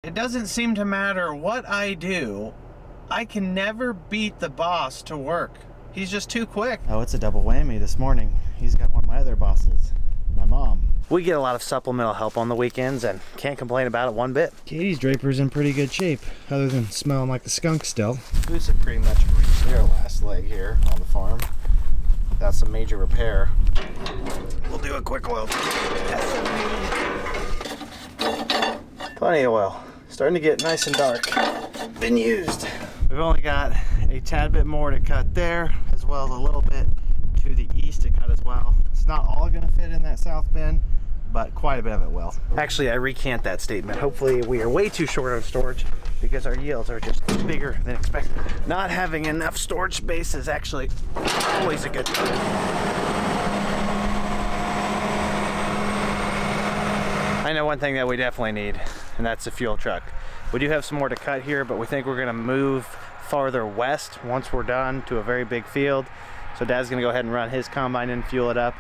It doesn't seem to matter what I do, I can never beat the boss to work. He's just too quick. Oh, it's a double whammy this morning. He's got one of my other bosses, my mom. We get a lot of supplemental help on the weekends and can't complain about it one bit. Katie's draper's in pretty good shape, other than smelling like the skunk still. Boots have pretty much reached their last leg here on the farm. Without some major repair. We'll do a quick oil. Plenty of oil. Starting to get nice and dark. Been used. We've only got a tad bit more to cut there, as well as a little bit to the east to cut as well. It's not all gonna fit in that south bin, but quite a bit of it will. Actually, I recant that statement. Hopefully we are way too short on storage because our yields are just bigger than expected. Not having enough storage space is actually always a good thing. I know one thing that we definitely need, and that's a fuel truck. We do have some more to cut here, but we think we're gonna move farther west once we're done to a very big field. So Dad's gonna go ahead and run his combine in, fuel it up.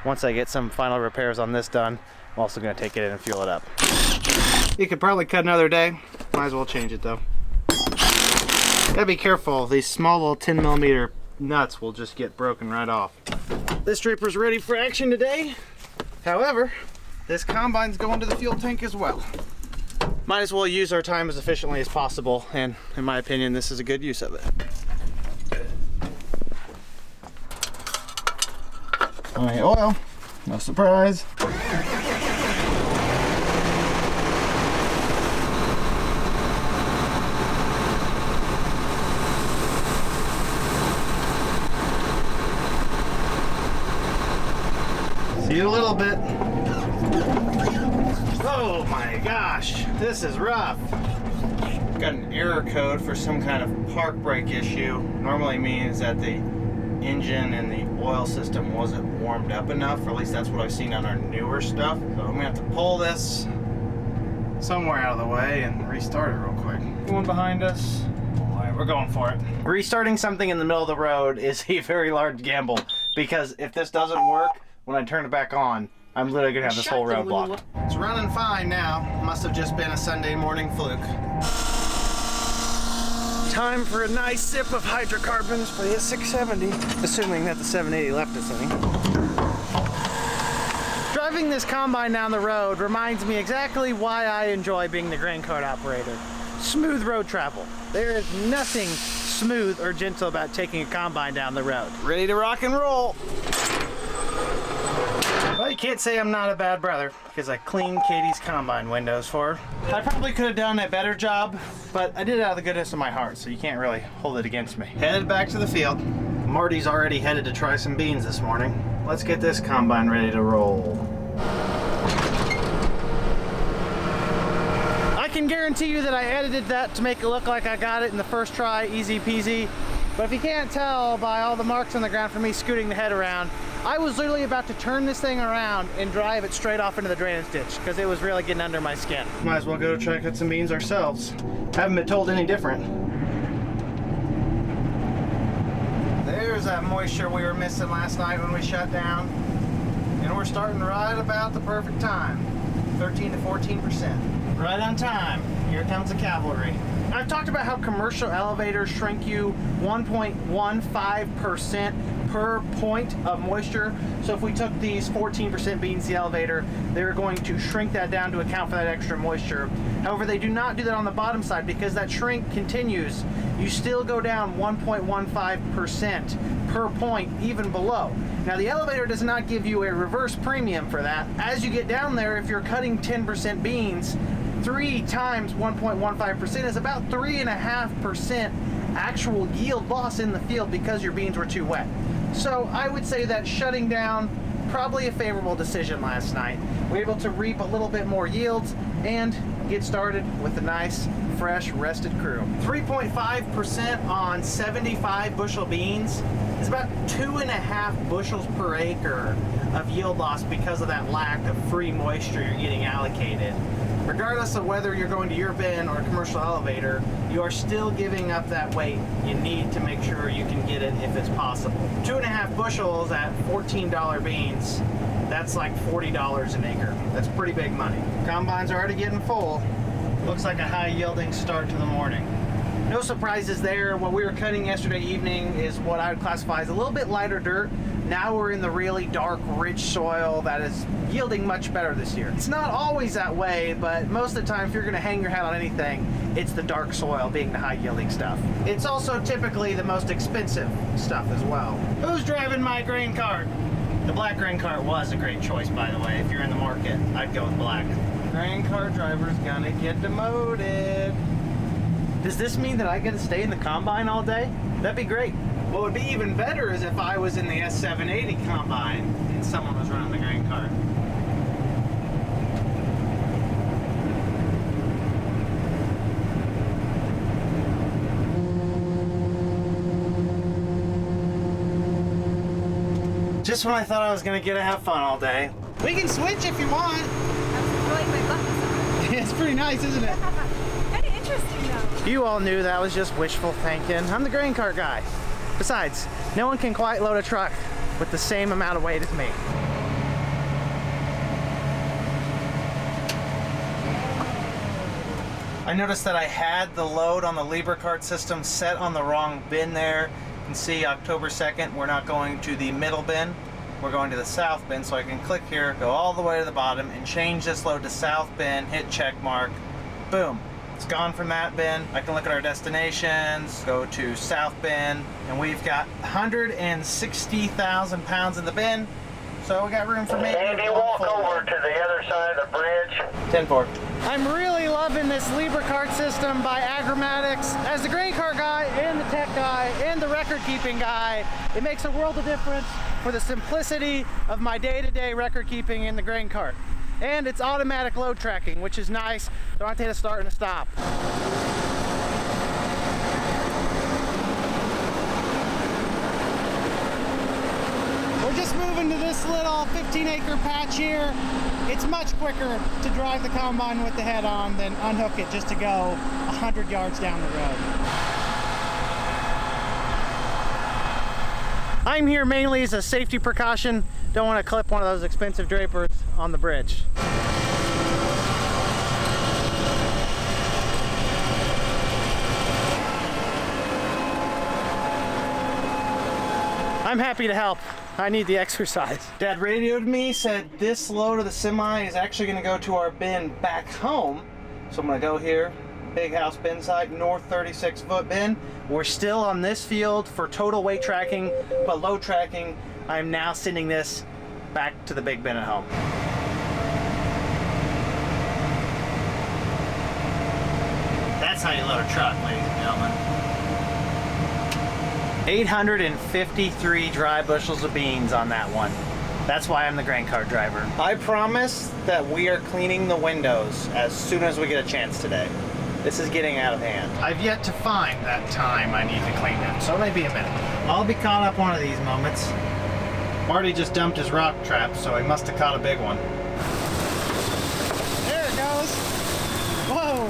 Once I get some final repairs on this done, I'm also gonna take it in and fuel it up. You could probably cut another day. Might as well change it though. Gotta be careful. These small little 10mm nuts will just get broken right off. This draper's ready for action today. However, this combine's going to the fuel tank as well. Might as well use our time as efficiently as possible, and in my opinion, this is a good use of it. Plenty of oil, no surprise. See you in a little bit. Oh my gosh, this is rough. Got an error code for some kind of park brake issue. Normally means that the engine and the oil system wasn't warmed up enough, or at least that's what I've seen on our newer stuff. So I'm gonna have to pull this somewhere out of the way and restart it real quick. One behind us. All right, we're going for it. Restarting something in the middle of the road is a very large gamble, because if this doesn't work, when I turn it back on, I'm literally gonna have this whole road blocked. It's running fine now. Must have just been a Sunday morning fluke. Time for a nice sip of hydrocarbons for the 670, assuming that the 780 left us any. Driving this combine down the road reminds me exactly why I enjoy being the grain cart operator. Smooth road travel. There is nothing smooth or gentle about taking a combine down the road. Ready to rock and roll. Well, you can't say I'm not a bad brother, because I cleaned Katie's combine windows for her. I probably could have done a better job, but I did it out of the goodness of my heart, so you can't really hold it against me. Headed back to the field. Marty's already headed to try some beans this morning. Let's get this combine ready to roll. I can guarantee you that I edited that to make it look like I got it in the first try, easy peasy. But if you can't tell by all the marks on the ground from me scooting the head around, I was literally about to turn this thing around and drive it straight off into the drainage ditch because it was really getting under my skin. Might as well go try to cut some beans ourselves. Haven't been told any different. There's that moisture we were missing last night when we shut down. And we're starting right about the perfect time. 13 to 14%. Right on time. Here comes the cavalry. I've talked about how commercial elevators shrink you 1.15% per point of moisture. So if we took these 14% beans the elevator, they're going to shrink that down to account for that extra moisture. However, they do not do that on the bottom side because that shrink continues. You still go down 1.15% per point even below. Now the elevator does not give you a reverse premium for that. As you get down there, if you're cutting 10% beans, 3 times 1.15% is about 3.5% actual yield loss in the field because your beans were too wet. So I would say that shutting down, probably a favorable decision last night. We were able to reap a little bit more yields and get started with a nice, fresh, rested crew. 3.5% on 75 bushel beans is about 2.5 bushels per acre of yield loss because of that lack of free moisture you're getting allocated. Regardless of whether you're going to your bin or a commercial elevator, you are still giving up that weight. You need to make sure you can get it if it's possible. 2.5 bushels at $14 beans, that's like $40 an acre. That's pretty big money. Combines are already getting full. Looks like a high yielding start to the morning. No surprises there. What we were cutting yesterday evening is what I would classify as a little bit lighter dirt. Now we're in the really dark, rich soil that is yielding much better this year. It's not always that way, but most of the time, if you're gonna hang your hat on anything, it's the dark soil being the high yielding stuff. It's also typically the most expensive stuff as well. Who's driving my grain cart? The black grain cart was a great choice, by the way. If you're in the market, I'd go with black. Grain cart driver's gonna get demoted. Does this mean that I get to stay in the combine all day? That'd be great. What would be even better is if I was in the S780 combine and someone was running the grain cart. Just when I thought I was gonna get to have fun all day. We can switch if you want. I like my buttons. It's pretty nice, isn't it? Kind of interesting though. You all knew that was just wishful thinking. I'm the grain cart guy. Besides, no one can quite load a truck with the same amount of weight as me. I noticed that I had the load on the Libre cart system set on the wrong bin there. You can see October 2nd, we're not going to the middle bin, we're going to the south bin. So I can click here, go all the way to the bottom and change this load to south bin, hit check mark, boom. It's gone from that bin. I can look at our destinations, go to south bin, and we've got 160,000 pounds in the bin. So we got room for maybe. Andy, walk over to the other side of the bridge. 10-4. I'm really loving this Libre cart system by Agromatics. As the grain cart guy and the tech guy and the record keeping guy, it makes a world of difference for the simplicity of my day-to-day record keeping in the grain cart. And it's automatic load tracking, which is nice. Don't have to hit a start and a stop. We're just moving to this little 15-acre patch here. It's much quicker to drive the combine with the head on than unhook it just to go 100 yards down the road. I'm here mainly as a safety precaution. Don't want to clip one of those expensive drapers on the bridge. I'm happy to help. I need the exercise. Dad radioed me, said this load of the semi is actually going to go to our bin back home. So I'm going to go here, big house bin site, north 36-foot bin. We're still on this field for total weight tracking, but load tracking, I'm now sending this back to the big bin at home. That's how you load a truck, ladies and gentlemen. 853 dry bushels of beans on that one. That's why I'm the grain cart driver. I promise that we are cleaning the windows as soon as we get a chance today. This is getting out of hand. I've yet to find that time I need to clean them, so it may be a minute. I'll be caught up one of these moments. Marty just dumped his rock trap, so he must have caught a big one. There it goes. Whoa.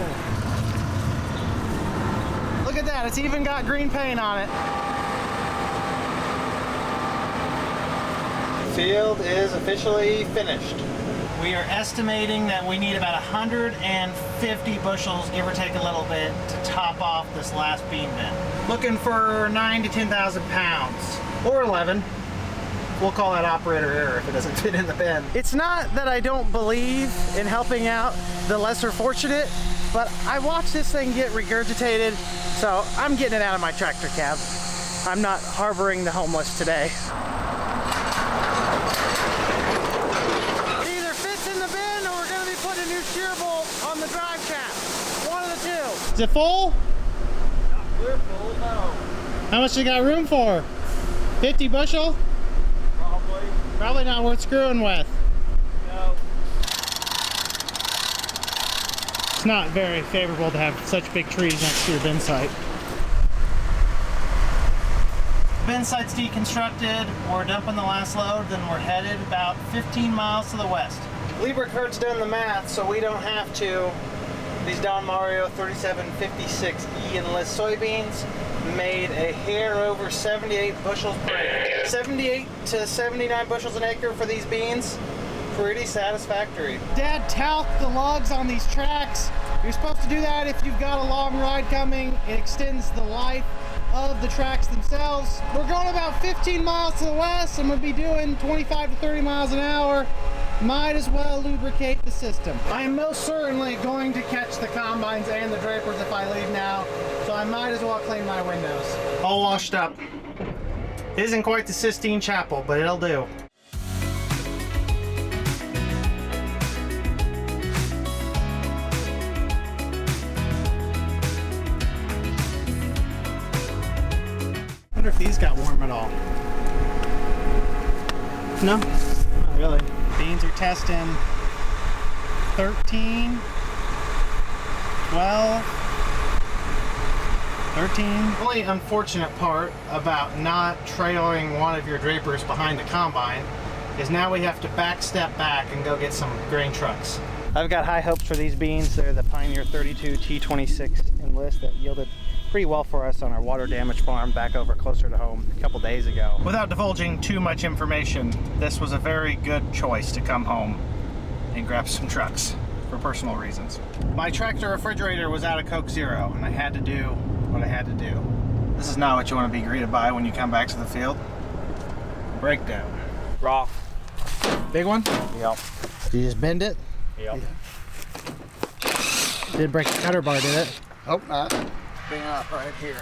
Look at that, it's even got green paint on it. The field is officially finished. We are estimating that we need about 150 bushels, give or take a little bit, to top off this last bean bin. Looking for 9,000 to 10,000 pounds, or 11. We'll call that operator error if it doesn't fit in the bin. It's not that I don't believe in helping out the lesser fortunate, but I watched this thing get regurgitated, so I'm getting it out of my tractor cab. I'm not harboring the homeless today. It either fits in the bin or we're gonna be putting a new shear bolt on the drive shaft. One of the two. Is it full? Not clear full, no. How much you got room for? 50 bushel? Probably. Probably not worth screwing with. No. It's not very favorable to have such big trees next to your bin site. Bin site's deconstructed. We're dumping the last load, then we're headed about 15 miles to the west. Libre cart's done the math, so we don't have to. These Don Mario 3756E Enlist soybeans made a hair over 78 bushels per acre. 78 to 79 bushels an acre for these beans. Pretty satisfactory. Dad talked the logs on these tracks You're supposed to do that if you've got a long ride coming. It extends the life of the tracks themselves. We're going about 15 miles to the west. I'm gonna be doing 25 to 30 miles an hour. Might as well lubricate the system. I am most certainly going to catch the combines and the drapers if I leave now, so I might as well clean my windows. All washed up. It isn't quite the Sistine Chapel, but it'll do. I wonder if these got warm at all. No, not really. Beans are testing 13, 12, 13. The only unfortunate part about not trailing one of your drapers behind the combine is now we have to step back and go get some grain trucks. I've got high hopes for these beans. They're the Pioneer 32 T26 Enlist that yielded pretty well for us on our water damage farm back over closer to home a couple days ago. Without divulging too much information, this was a very good choice to come home and grab some trucks for personal reasons. My tractor refrigerator was out of Coke Zero and I had to do what I had to do. This is not what you want to be greeted by when you come back to the field. Breakdown. Rock. Big one? Yep. Did you just bend it? Yep. Did break the cutter bar, did it? Hope not. Bring up right here.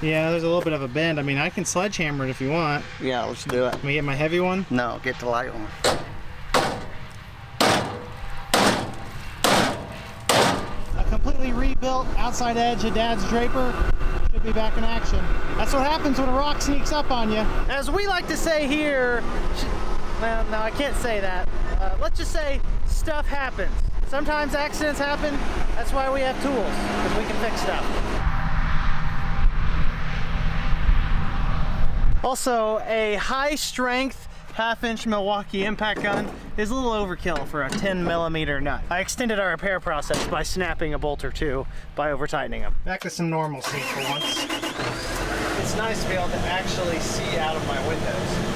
Yeah, there's a little bit of a bend. I mean, I can sledgehammer it if you want. Yeah, let's do it. Let me get my heavy one. No, get the light one. A completely rebuilt outside edge of Dad's draper should be back in action. That's what happens when a rock sneaks up on you. As we like to say here, well, no, I can't say that. Let's just say stuff happens. Sometimes accidents happen. That's why we have tools, because we can fix stuff. Also, a high-strength half-inch Milwaukee impact gun is a little overkill for a 10mm nut. I extended our repair process by snapping a bolt or two by over-tightening them. Back to some normalcy for once. It's nice to be able to actually see out of my windows.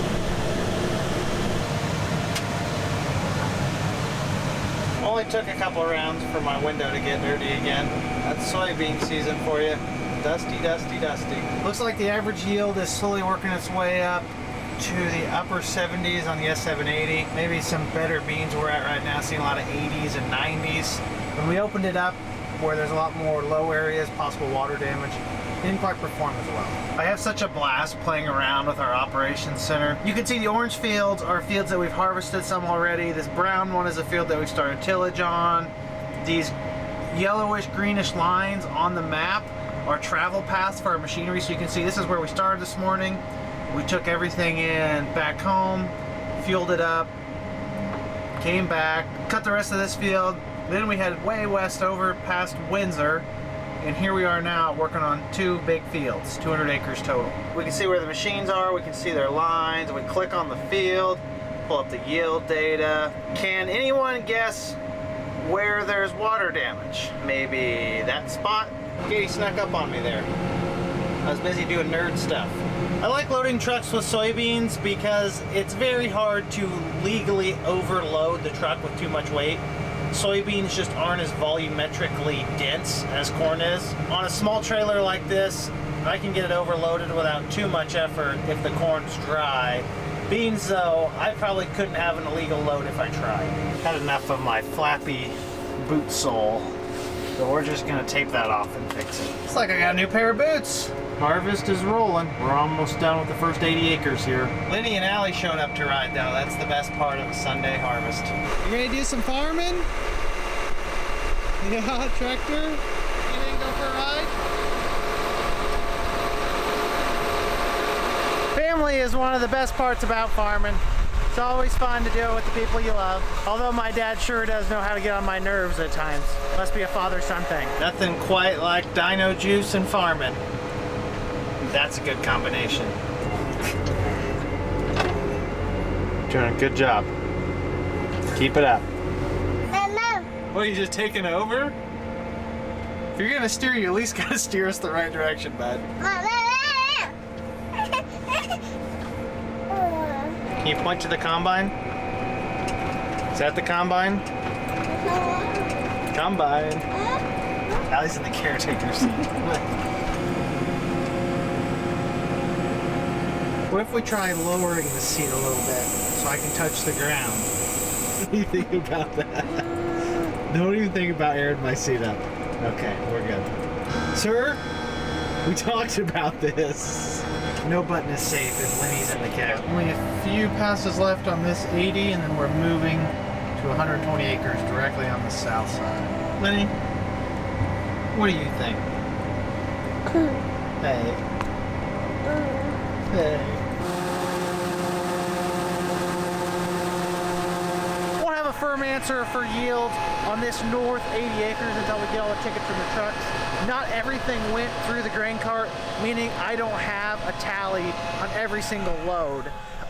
Only took a couple of rounds for my window to get dirty again. That's soybean season for you. Dusty, dusty, dusty. Looks like the average yield is slowly working its way up to the upper 70s on the S780. Maybe some better beans we're at right now, seeing a lot of 80s and 90s. When we opened it up, where there's a lot more low areas, possible water damage, it didn't quite perform as well. I have such a blast playing around with our operations center. You can see the orange fields are fields that we've harvested some already. This brown one is a field that we started tillage on. These yellowish greenish lines on the map are travel paths for our machinery. So you can see this is where we started this morning. We took everything in back home, fueled it up, came back, cut the rest of this field. Then we headed way west over past Windsor. And here we are now working on two big fields, 200 acres total. We can see where the machines are, we can see their lines, we click on the field, pull up the yield data. Can anyone guess where there's water damage? Maybe that spot? Katie snuck up on me there. I was busy doing nerd stuff. I like loading trucks with soybeans because it's very hard to legally overload the truck with too much weight. Soybeans just aren't as volumetrically dense as corn is. On a small trailer like this, I can get it overloaded without too much effort if the corn's dry. Beans though, I probably couldn't have an illegal load if I tried. Had enough of my flappy boot sole, so we're just gonna tape that off and fix it. Looks like I got a new pair of boots. Harvest is rolling. We're almost done with the first 80 acres here. Lenny and Allie showed up to ride though. That's the best part of the Sunday harvest. You ready to do some farming? Yeah, tractor? You didn't go for a ride? Family is one of the best parts about farming. It's always fun to do it with the people you love. Although my dad sure does know how to get on my nerves at times. Must be a father-son thing. Nothing quite like dino juice and farming. That's a good combination. Doing a good job. Keep it up. What, are you just taking over? If you're gonna steer, you at least gotta steer us the right direction, bud. Can you point to the combine? Is that the combine? Combine. Allie's in the caretaker seat. What if we try lowering the seat a little bit so I can touch the ground? What do you think about that? Don't even think about airing my seat up. Okay, we're good. Sir, we talked about this. No button is safe if Lenny's in the cab. Only a few passes left on this 80, and then we're moving to 120 acres directly on the south side. Lenny, what do you think? Hey. Hey. Won't have a firm answer for yield on this north 80 acres until we get all the tickets from the trucks. Not everything went through the grain cart, meaning I don't have a tally on every single load.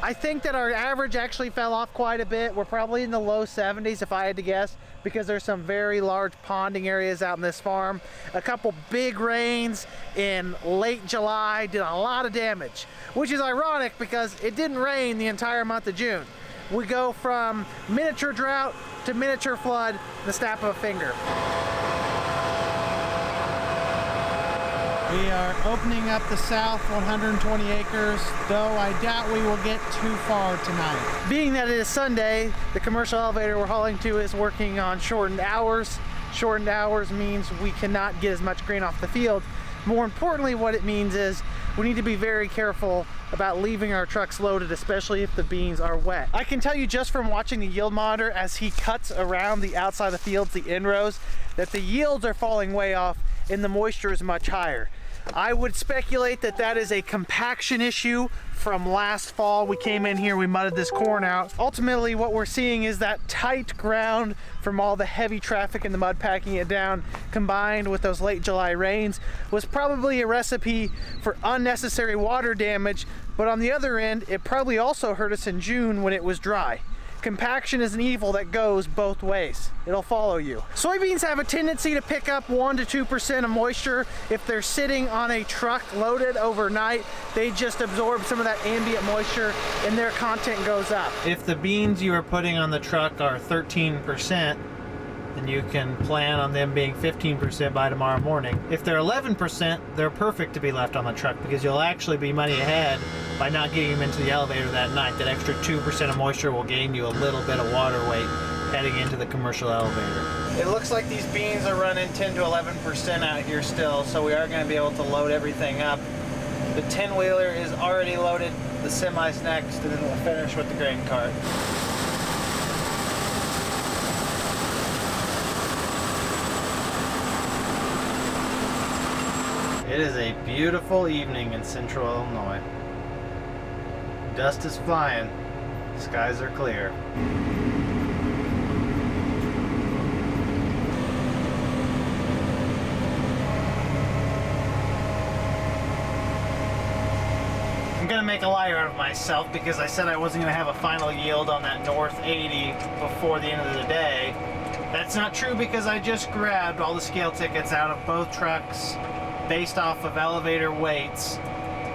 I think that our average actually fell off quite a bit. We're probably in the low 70s if I had to guess, because there's some very large ponding areas out in this farm. A couple big rains in late July did a lot of damage, which is ironic because it didn't rain the entire month of June. We go from miniature drought to miniature flood in the snap of a finger. We are opening up the south 120 acres, though I doubt we will get too far tonight. Being that it is Sunday, the commercial elevator we're hauling to is working on shortened hours. Shortened hours means we cannot get as much grain off the field. More importantly, what it means is we need to be very careful about leaving our trucks loaded, especially if the beans are wet. I can tell you just from watching the yield monitor as he cuts around the outside of the fields, the end rows, that the yields are falling way off and the moisture is much higher. I would speculate that that is a compaction issue from last fall. We came in here, we mudded this corn out. Ultimately, what we're seeing is that tight ground from all the heavy traffic and the mud packing it down, combined with those late July rains, was probably a recipe for unnecessary water damage. But on the other end, it probably also hurt us in June when it was dry. Compaction is an evil that goes both ways. It'll follow you. Soybeans have a tendency to pick up 1 to 2% of moisture. If they're sitting on a truck loaded overnight, they just absorb some of that ambient moisture and their content goes up. If the beans you are putting on the truck are 13%, then you can plan on them being 15% by tomorrow morning. If they're 11%, they're perfect to be left on the truck because you'll actually be money ahead by not getting them into the elevator that night. That extra 2% of moisture will gain you a little bit of water weight heading into the commercial elevator. It looks like these beans are running 10 to 11% out here still, so we are going to be able to load everything up. The 10-wheeler is already loaded, the semi's next, and then we'll finish with the grain cart. It is a beautiful evening in central Illinois. Dust is flying, skies are clear. I'm gonna make a liar out of myself because I said I wasn't gonna have a final yield on that north 80 before the end of the day. That's not true because I just grabbed all the scale tickets out of both trucks. Based off of elevator weights,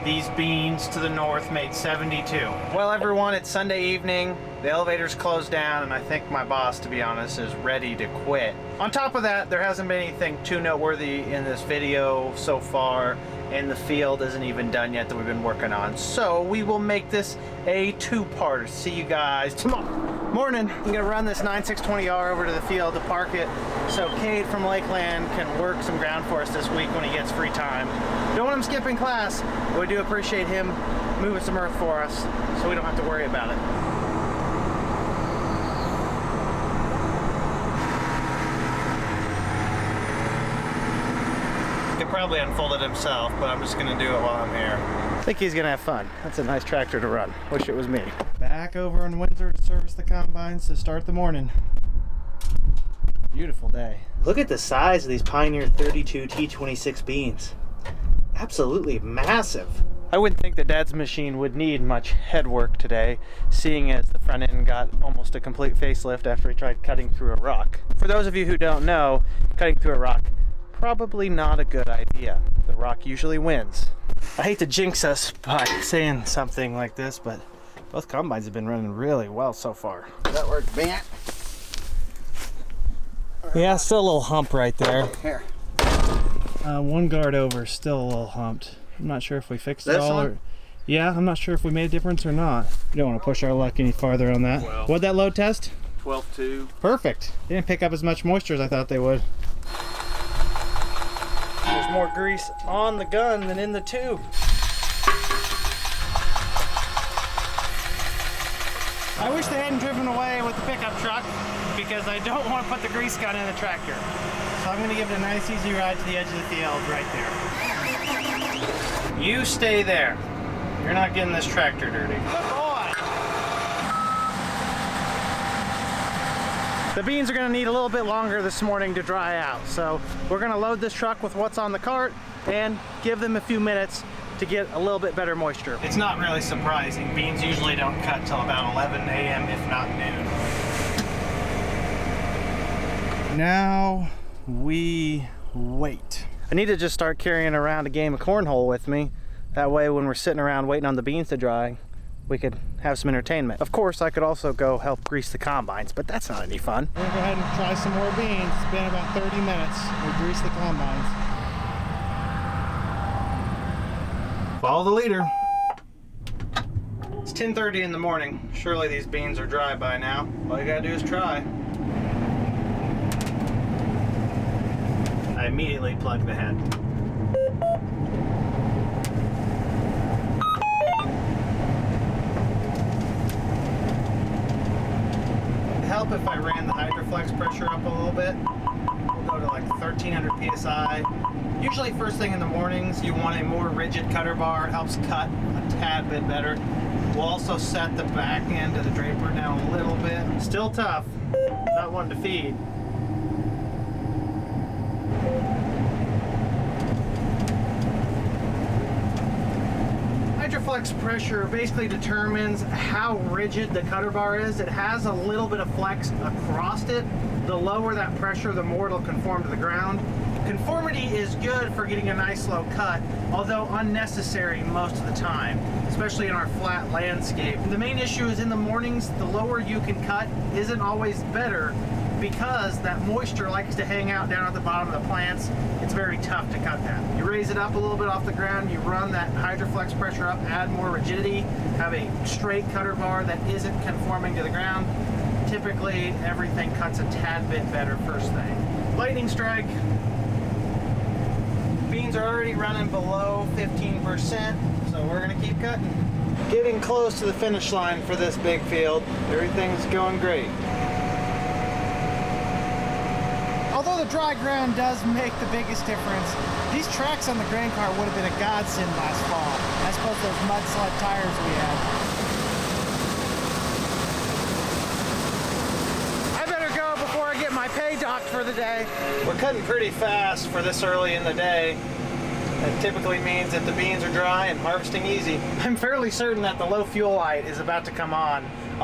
these beans to the north made 72. Well, everyone, it's Sunday evening. The elevator's closed down, and I think my boss, to be honest, is ready to quit. On top of that, there hasn't been anything too noteworthy in this video so far, and the field isn't even done yet that we've been working on. So we will make this a two-parter. See you guys tomorrow morning. I'm gonna run this 9620R over to the field to park it so Cade from Lakeland can work some ground for us this week when he gets free time. Don't want him skipping class, but we do appreciate him moving some earth for us so we don't have to worry about it. He could probably unfold it himself, but I'm just gonna do it while I'm here. I think he's gonna have fun. That's a nice tractor to run. Wish it was me. Back over in Windsor to service the combines to start the morning. Beautiful day. Look at the size of these Pioneer 32 T26 beans. Absolutely massive. I wouldn't think that Dad's machine would need much head work today, seeing as the front end got almost a complete facelift after he tried cutting through a rock. For those of you who don't know, cutting through a rock, probably not a good idea. The rock usually wins. I hate to jinx us by saying something like this, but both combines have been running really well so far. That work bent? Yeah, still a little hump right there. Here. One guard over, still a little humped. I'm not sure if we fixed it This all. one? Or, yeah, I'm not sure if we made a difference or not. We don't want to push our luck any farther on that. Well. What'd that load test? 12.2. Perfect. They didn't pick up as much moisture as I thought they would. There's more grease on the gun than in the tube. I wish they hadn't driven away with the pickup truck because I don't want to put the grease gun in the tractor. So I'm going to give it a nice easy ride to the edge of the field right there. You stay there. You're not getting this tractor dirty. Good boy. The beans are going to need a little bit longer this morning to dry out. So we're going to load this truck with what's on the cart and give them a few minutes to get a little bit better moisture. It's not really surprising. Beans usually don't cut till about 11 a.m. if not noon. Now we wait. I need to just start carrying around a game of cornhole with me. That way when we're sitting around waiting on the beans to dry, we could have some entertainment. Of course, I could also go help grease the combines, but that's not any fun. We're gonna go ahead and try some more beans. It's been about 30 minutes. We grease the combines. Follow the leader. It's 10:30 in the morning. Surely these beans are dry by now. All you gotta do is try. I immediately plug the head. It'd help if I ran the hydroflex pressure up a little bit. We'll go to like 1300 psi. Usually first thing in the mornings, you want a more rigid cutter bar. It helps cut a tad bit better. We'll also set the back end of the draper down a little bit. Still tough, not one to feed. Hydroflex pressure basically determines how rigid the cutter bar is. It has a little bit of flex across it. The lower that pressure, the more it'll conform to the ground. Conformity is good for getting a nice slow cut, although unnecessary most of the time, especially in our flat landscape. The main issue is in the mornings, the lower you can cut isn't always better because that moisture likes to hang out down at the bottom of the plants. It's very tough to cut that. You raise it up a little bit off the ground, you run that hydroflex pressure up, add more rigidity, have a straight cutter bar that isn't conforming to the ground. Typically, everything cuts a tad bit better first thing. Lightning strike. Beans are already running below 15%, so we're gonna keep cutting. Getting close to the finish line for this big field. Everything's going great. Although the dry ground does make the biggest difference, these tracks on the grain cart would have been a godsend last fall. I suppose those mudslide tires we had. I better go before I get my pay docked for the day. We're cutting pretty fast for this early in the day. That typically means that the beans are dry and harvesting easy. I'm fairly certain that the low fuel light is about to come on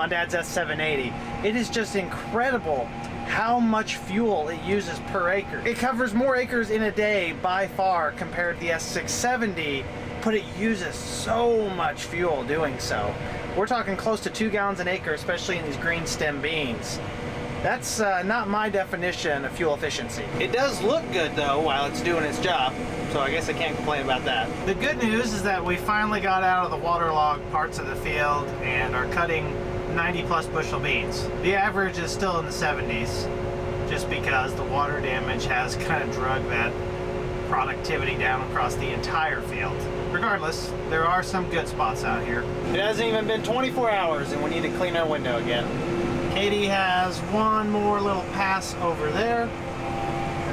Dad's S780. It is just incredible how much fuel it uses per acre. It covers more acres in a day by far compared to the S670, but it uses so much fuel doing so. We're talking close to 2 gallons an acre, especially in these green stem beans. That's not my definition of fuel efficiency. It does look good though while it's doing its job, so I guess I can't complain about that. The good news is that we finally got out of the waterlogged parts of the field and are cutting 90 plus bushel beans. The average is still in the 70s just because the water damage has kind of drugged that productivity down across the entire field. Regardless, there are some good spots out here. It hasn't even been 24 hours and we need to clean our window again. Katie has one more little pass over there.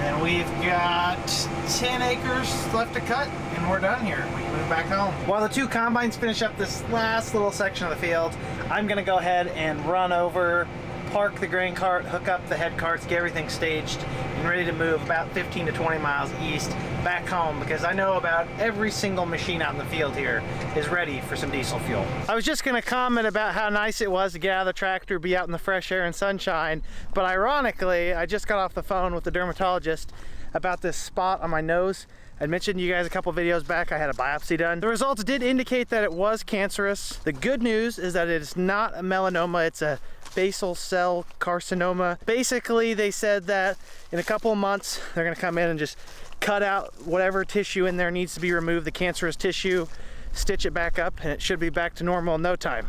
And we've got 10 acres left to cut and we're done here. We can move back home. While the 2 combines finish up this last little section of the field, I'm gonna go ahead and run over, park the grain cart, hook up the head carts, get everything staged and ready to move about 15 to 20 miles east back home because I know about every single machine out in the field here is ready for some diesel fuel. I was just gonna comment about how nice it was to get out of the tractor, be out in the fresh air and sunshine, but ironically, I just got off the phone with the dermatologist about this spot on my nose. I mentioned to you guys a couple videos back I had a biopsy done. The results did indicate that it was cancerous. The good news is that it is not a melanoma, it's a basal cell carcinoma. Basically, they said that in a couple of months, they're gonna come in and just cut out whatever tissue in there needs to be removed, the cancerous tissue, stitch it back up, and it should be back to normal in no time.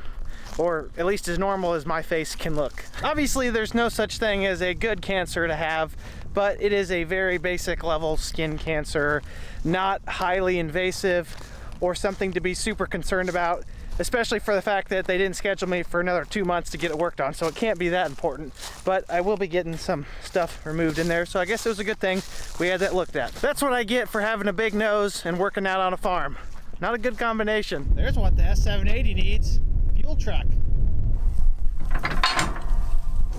Or at least as normal as my face can look. Obviously, there's no such thing as a good cancer to have, but it is a very basic level skin cancer, not highly invasive or something to be super concerned about, especially for the fact that they didn't schedule me for another 2 months to get it worked on, so it can't be that important. But I will be getting some stuff removed in there, so I guess it was a good thing we had that looked at. That's what I get for having a big nose and working out on a farm. Not a good combination. There's what the S780 needs. Fuel truck.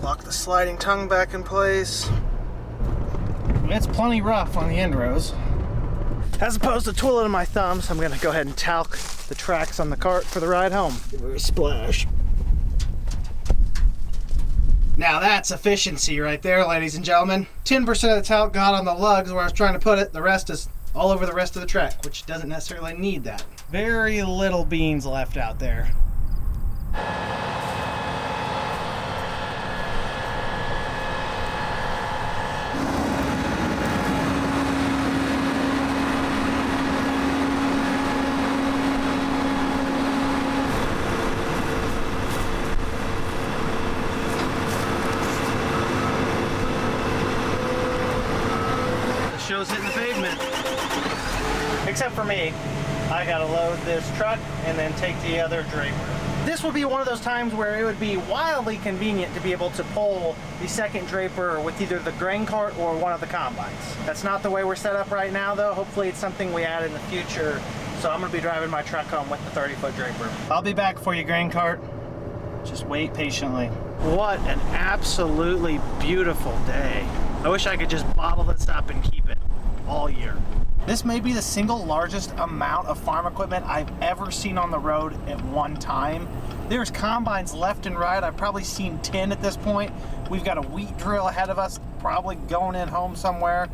Lock the sliding tongue back in place. It's plenty rough on the end rows. As opposed to twiddling my thumbs, I'm gonna go ahead and talc the tracks on the cart for the ride home. Give it a splash. Now that's efficiency right there, ladies and gentlemen. 10% of the talc got on the lugs where I was trying to put it. The rest is all over the rest of the track, which doesn't necessarily need that. Very little beans left out there. Show's hitting the pavement. Except for me. I gotta load this truck and then take the other draper. This would be one of those times where it would be wildly convenient to be able to pull the second draper with either the grain cart or one of the combines. That's not the way we're set up right now though. Hopefully it's something we add in the future. So I'm gonna be driving my truck home with the 30-foot draper. I'll be back for you, grain cart. Just wait patiently. What an absolutely beautiful day. I wish I could just bottle this up and keep it all year. This may be the single largest amount of farm equipment I've ever seen on the road at one time. There's combines left and right. I've probably seen 10 at this point. We've got a wheat drill ahead of us, probably going in home somewhere.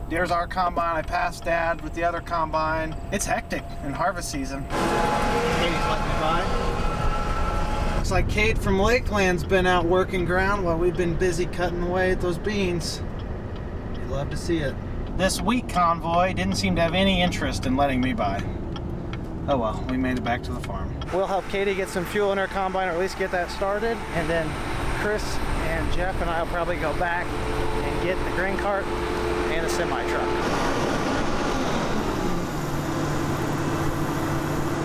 There's our combine. I passed Dad with the other combine. It's hectic in harvest season. Katie's letting me by. Looks like Kate from Lakeland's been out working ground while we've been busy cutting away at those beans. You'd love to see it. This wheat convoy didn't seem to have any interest in letting me by. Oh well, we made it back to the farm. We'll help Katie get some fuel in her combine, or at least get that started, and then Chris and Jeff and I will probably go back and get the grain cart and a semi-truck.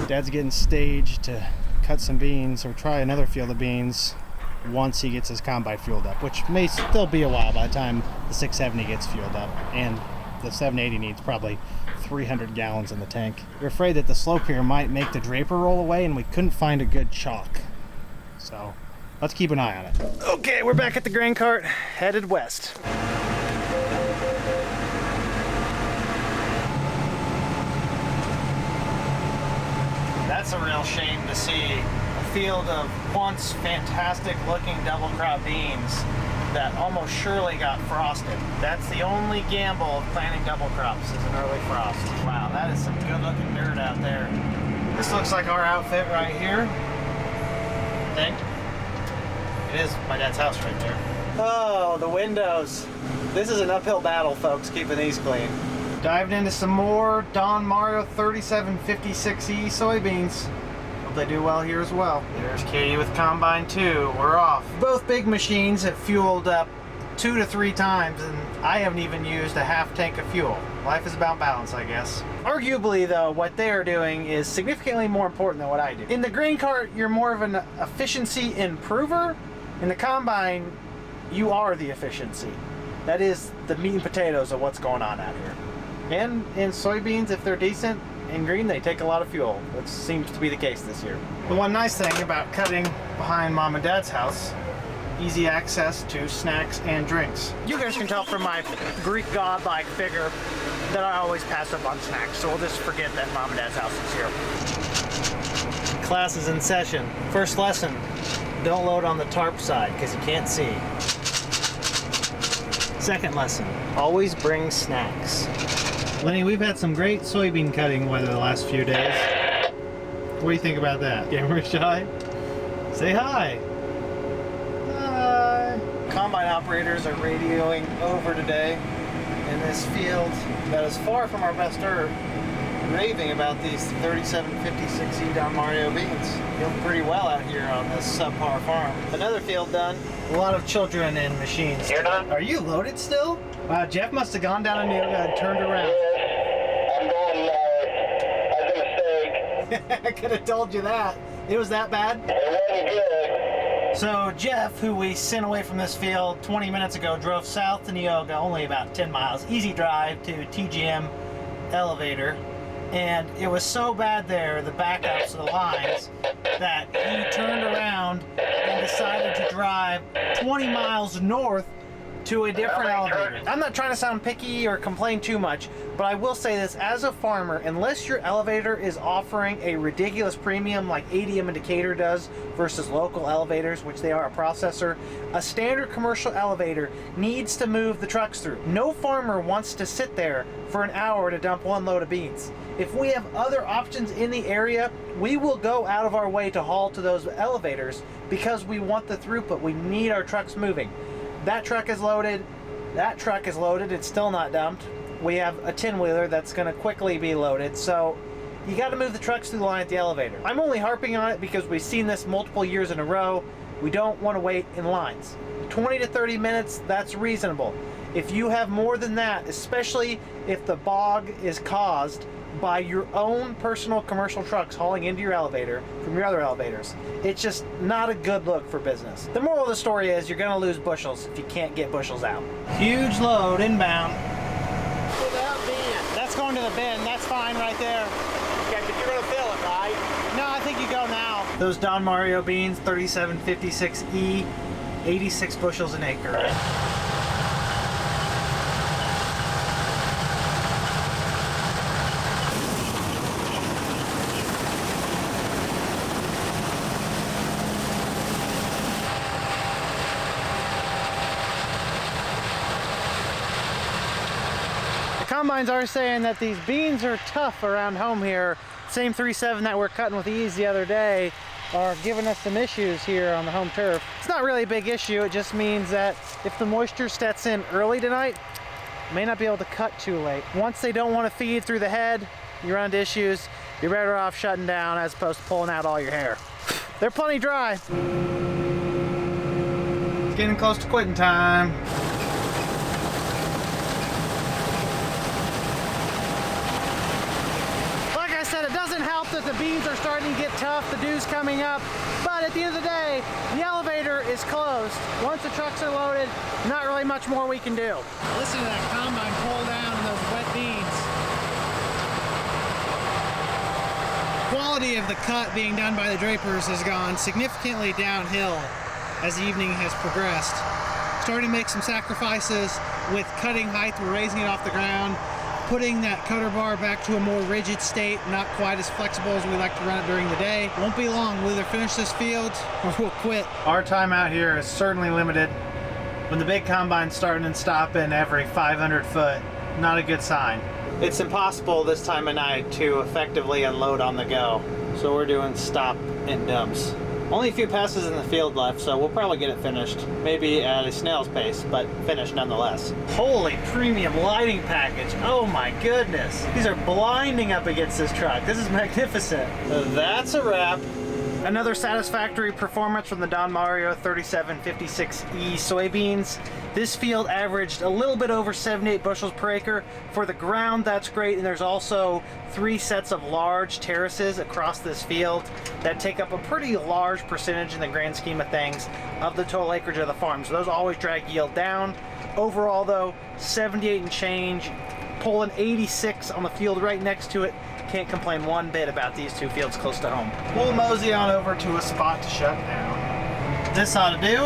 Dad's getting staged to cut some beans, or try another field of beans once he gets his combine fueled up, which may still be a while by the time the 670 gets fueled up, and the 780 needs probably 300 gallons in the tank. We're afraid that the slope here might make the draper roll away, and we couldn't find a good chalk. So let's keep an eye on it. Okay, we're back at the grain cart, headed west. That's a real shame to see a field of once fantastic looking double crop beans that almost surely got frosted. That's the only gamble of planting double crops, is an early frost. Wow, that is some good looking dirt out there. This looks like our outfit right here. I think. It is my dad's house right there. Oh, the windows. This is an uphill battle, folks, keeping these clean. Dived into some more Don Mario 3756E soybeans. Hope they do well here as well. There's Katie with Combine 2. We're off. Both big machines have fueled up 2 to 3 times, and I haven't even used a half tank of fuel. Life is about balance, I guess. Arguably, though, what they are doing is significantly more important than what I do. In the grain cart, you're more of an efficiency improver. In the combine, you are the efficiency. That is the meat and potatoes of what's going on out here. And in soybeans, if they're decent and green, they take a lot of fuel, which seems to be the case this year. The one nice thing about cutting behind Mom and Dad's house, easy access to snacks and drinks. You guys can tell from my Greek god-like figure that I always pass up on snacks, so we'll just forget that Mom and Dad's house is here. Class is in session. First lesson, don't load on the tarp side because you can't see. Second lesson, always bring snacks. Lenny, we've had some great soybean cutting weather the last few days. What do you think about that? Camera shy? Say hi. Hi. Combine operators are radioing over today. in this field that is far from our best dirt, raving about these 3756E Don Mario beans. Doing pretty well out here on this subpar farm. Another field done. A lot of children and machines. You're done? Are you loaded still? Wow, Jeff must have gone down a Neoga and turned around. Yes, I'm going live. I did a mistake. I could have told you that. It was that bad? It wasn't good. So Jeff, who we sent away from this field 20 minutes ago, drove south to Neoga, only about 10 miles. Easy drive to TGM elevator. And it was so bad there, the backups of the lines, that he turned around and decided to drive 20 miles north to a different elevator. I'm not trying to sound picky or complain too much, but I will say this, as a farmer, unless your elevator is offering a ridiculous premium like ADM and Decatur does versus local elevators, which they are a processor, a standard commercial elevator needs to move the trucks through. No farmer wants to sit there for an hour to dump one load of beans. If we have other options in the area, we will go out of our way to haul to those elevators because we want the throughput. We need our trucks moving. That truck is loaded. That truck is loaded. It's still not dumped. We have a 10-wheeler that's going to quickly be loaded. So you got to move the trucks through the line at the elevator. I'm only harping on it because we've seen this multiple years in a row. We don't want to wait in lines. 20 to 30 minutes, that's reasonable. If you have more than that, especially if the bog is caused by your own personal commercial trucks hauling into your elevator from your other elevators, it's just not a good look for business. The moral of the story is you're going to lose bushels if you can't get bushels out. Huge load inbound. Without being. That's going to the bin. That's fine right there. Okay, but you're gonna fill it, right? No, I think you go now. Those Don Mario beans, 3756E, 86 bushels an acre. Combines are saying that these beans are tough around home here. Same 3.7 that we're cutting with ease the other day are giving us some issues here on the home turf. It's not really a big issue. It just means that if the moisture sets in early tonight, may not be able to cut too late. Once they don't want to feed through the head, you run into issues. You're better off shutting down as opposed to pulling out all your hair. They're plenty dry. It's getting close to quitting time. That the beans are starting to get tough, the dew's coming up, but at the end of the day, the elevator is closed. Once the trucks are loaded, not really much more we can do. Listen to that combine pull down on those wet beans. Quality of the cut being done by the drapers has gone significantly downhill as the evening has progressed. Starting to make some sacrifices with cutting height. We're raising it off the ground, putting that cutter bar back to a more rigid state, not quite as flexible as we like to run it during the day. Won't be long, we'll either finish this field or we'll quit. Our time out here is certainly limited. When the big combine's starting and stopping every 500 foot, not a good sign. It's impossible this time of night to effectively unload on the go, so we're doing stop and dumps. Only a few passes in the field left, so we'll probably get it finished. Maybe at a snail's pace, but finished nonetheless. Holy premium lighting package. Oh my goodness. These are blinding up against this truck. This is magnificent. That's a wrap. Another satisfactory performance from the Don Mario 3756E soybeans. This field averaged a little bit over 78 bushels per acre. For the ground, that's great, and there's also 3 sets of large terraces across this field that take up a pretty large percentage in the grand scheme of things of the total acreage of the farm. So those always drag yield down. Overall though, 78 and change, pulling 86 on the field right next to it. Can't complain one bit about these two fields close to home. We'll mosey on over to a spot to shut down. This ought to do.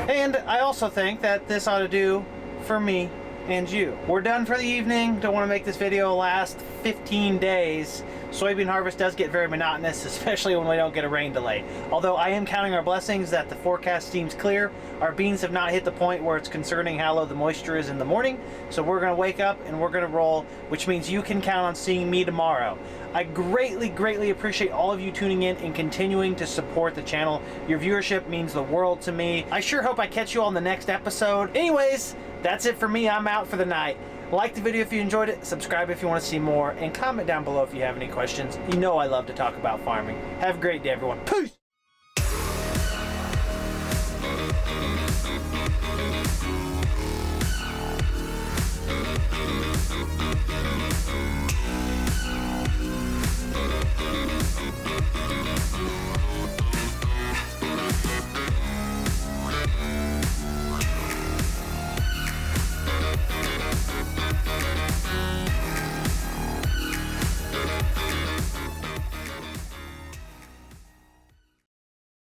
And I also think that this ought to do for me and you. We're done for the evening. Don't want to make this video last 15 days. Soybean harvest does get very monotonous, especially when we don't get a rain delay. Although I am counting our blessings that the forecast seems clear. Our beans have not hit the point where it's concerning how low the moisture is in the morning. So we're going to wake up and we're going to roll, which means you can count on seeing me tomorrow. I greatly appreciate all of you tuning in and continuing to support the channel. Your viewership means the world to me. I sure hope I catch you on the next episode. Anyways, that's it for me. I'm out for the night. Like the video if you enjoyed it, subscribe if you want to see more, and comment down below if you have any questions. You know I love to talk about farming. Have a great day, everyone. Peace!